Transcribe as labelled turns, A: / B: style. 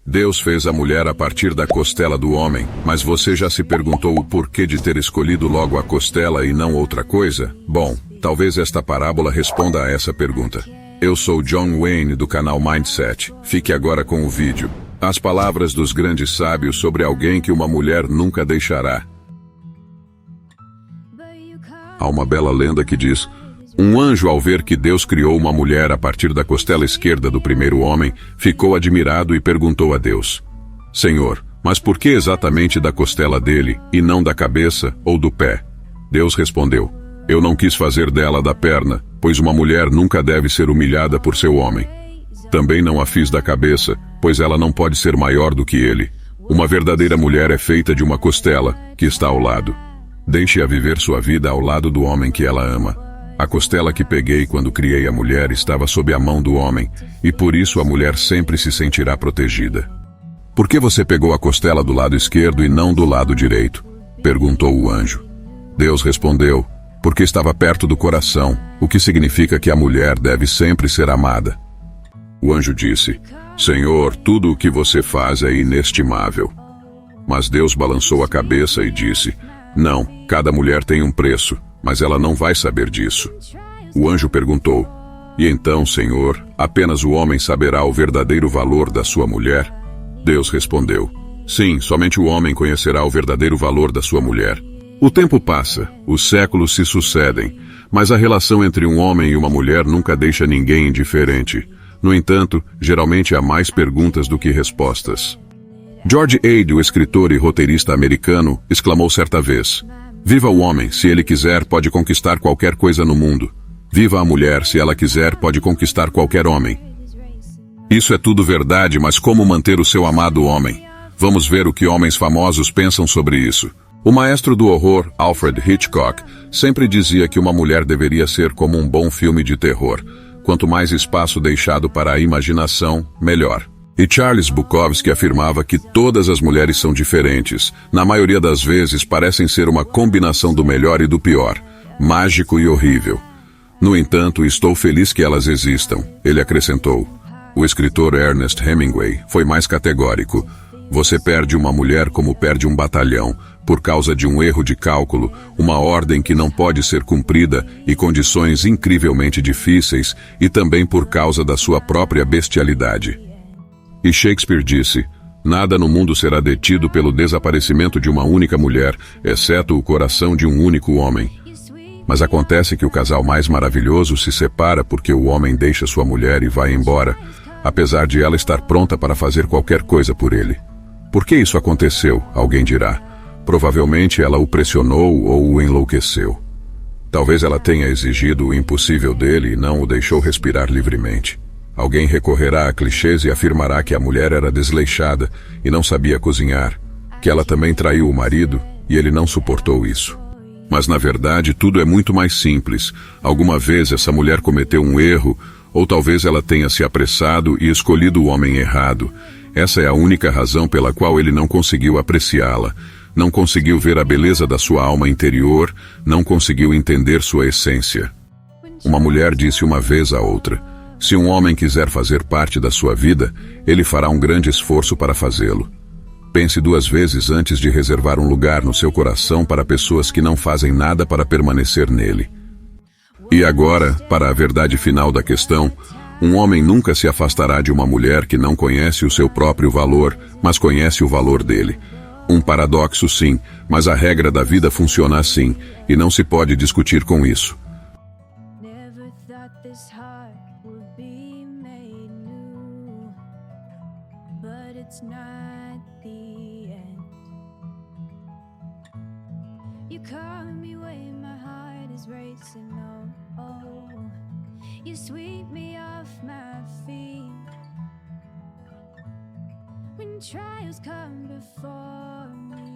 A: Deus fez a mulher a partir da costela do homem, mas você já se perguntou o porquê de ter escolhido logo a costela e não outra coisa? Bom, talvez esta parábola responda a essa pergunta. Eu sou John Wayne do canal Mindset. Fique agora com o vídeo. As palavras dos grandes sábios sobre alguém que uma mulher nunca deixará. Há uma bela lenda que diz: um anjo, ao ver que Deus criou uma mulher a partir da costela esquerda do primeiro homem, ficou admirado e perguntou a Deus: Senhor, mas por que exatamente da costela dele, e não da cabeça ou do pé? Deus respondeu: eu não quis fazer dela da perna, pois uma mulher nunca deve ser humilhada por seu homem. Também não a fiz da cabeça, pois ela não pode ser maior do que ele. Uma verdadeira mulher é feita de uma costela, que está ao lado. Deixe-a viver sua vida ao lado do homem que ela ama. A costela que peguei quando criei a mulher estava sob a mão do homem, e por isso a mulher sempre se sentirá protegida. Por que você pegou a costela do lado esquerdo e não do lado direito? Perguntou o anjo. Deus respondeu: porque estava perto do coração, o que significa que a mulher deve sempre ser amada. O anjo disse: Senhor, tudo o que você faz é inestimável. Mas Deus balançou a cabeça e disse: não, cada mulher tem um preço, mas ela não vai saber disso. O anjo perguntou: e então, Senhor, apenas o homem saberá o verdadeiro valor da sua mulher? Deus respondeu: sim, somente o homem conhecerá o verdadeiro valor da sua mulher. O tempo passa, os séculos se sucedem, mas a relação entre um homem e uma mulher nunca deixa ninguém indiferente. No entanto, geralmente há mais perguntas do que respostas. George Ade, o escritor e roteirista americano, exclamou certa vez: viva o homem, se ele quiser, pode conquistar qualquer coisa no mundo. Viva a mulher, se ela quiser, pode conquistar qualquer homem. Isso é tudo verdade, mas como manter o seu amado homem? Vamos ver o que homens famosos pensam sobre isso. O maestro do horror, Alfred Hitchcock, sempre dizia que uma mulher deveria ser como um bom filme de terror. Quanto mais espaço deixado para a imaginação, melhor. E Charles Bukowski afirmava que todas as mulheres são diferentes. Na maioria das vezes parecem ser uma combinação do melhor e do pior, mágico e horrível. No entanto, estou feliz que elas existam, ele acrescentou. O escritor Ernest Hemingway foi mais categórico. Você perde uma mulher como perde um batalhão, por causa de um erro de cálculo, uma ordem que não pode ser cumprida e condições incrivelmente difíceis, e também por causa da sua própria bestialidade. E Shakespeare disse: nada no mundo será detido pelo desaparecimento de uma única mulher, exceto o coração de um único homem. Mas acontece que o casal mais maravilhoso se separa porque o homem deixa sua mulher e vai embora, apesar de ela estar pronta para fazer qualquer coisa por ele. Por que isso aconteceu? Alguém dirá. Provavelmente ela o pressionou ou o enlouqueceu. Talvez ela tenha exigido o impossível dele e não o deixou respirar livremente. Alguém recorrerá a clichês e afirmará que a mulher era desleixada e não sabia cozinhar, que ela também traiu o marido e ele não suportou isso. Mas na verdade tudo é muito mais simples. Alguma vez essa mulher cometeu um erro, ou talvez ela tenha se apressado e escolhido o homem errado. Essa é a única razão pela qual ele não conseguiu apreciá-la. Não conseguiu ver a beleza da sua alma interior, não conseguiu entender sua essência. Uma mulher disse uma vez à outra: se um homem quiser fazer parte da sua vida, ele fará um grande esforço para fazê-lo. Pense duas vezes antes de reservar um lugar no seu coração para pessoas que não fazem nada para permanecer nele. E agora, para a verdade final da questão, um homem nunca se afastará de uma mulher que não conhece o seu próprio valor, mas conhece o valor dele. Um paradoxo, sim, mas a regra da vida funciona assim, e não se pode discutir com isso.
B: Never thought this heart would be made new, but it's not the end. You call me when my heart is racing, oh, you sweep me off my feet. When trials come before me,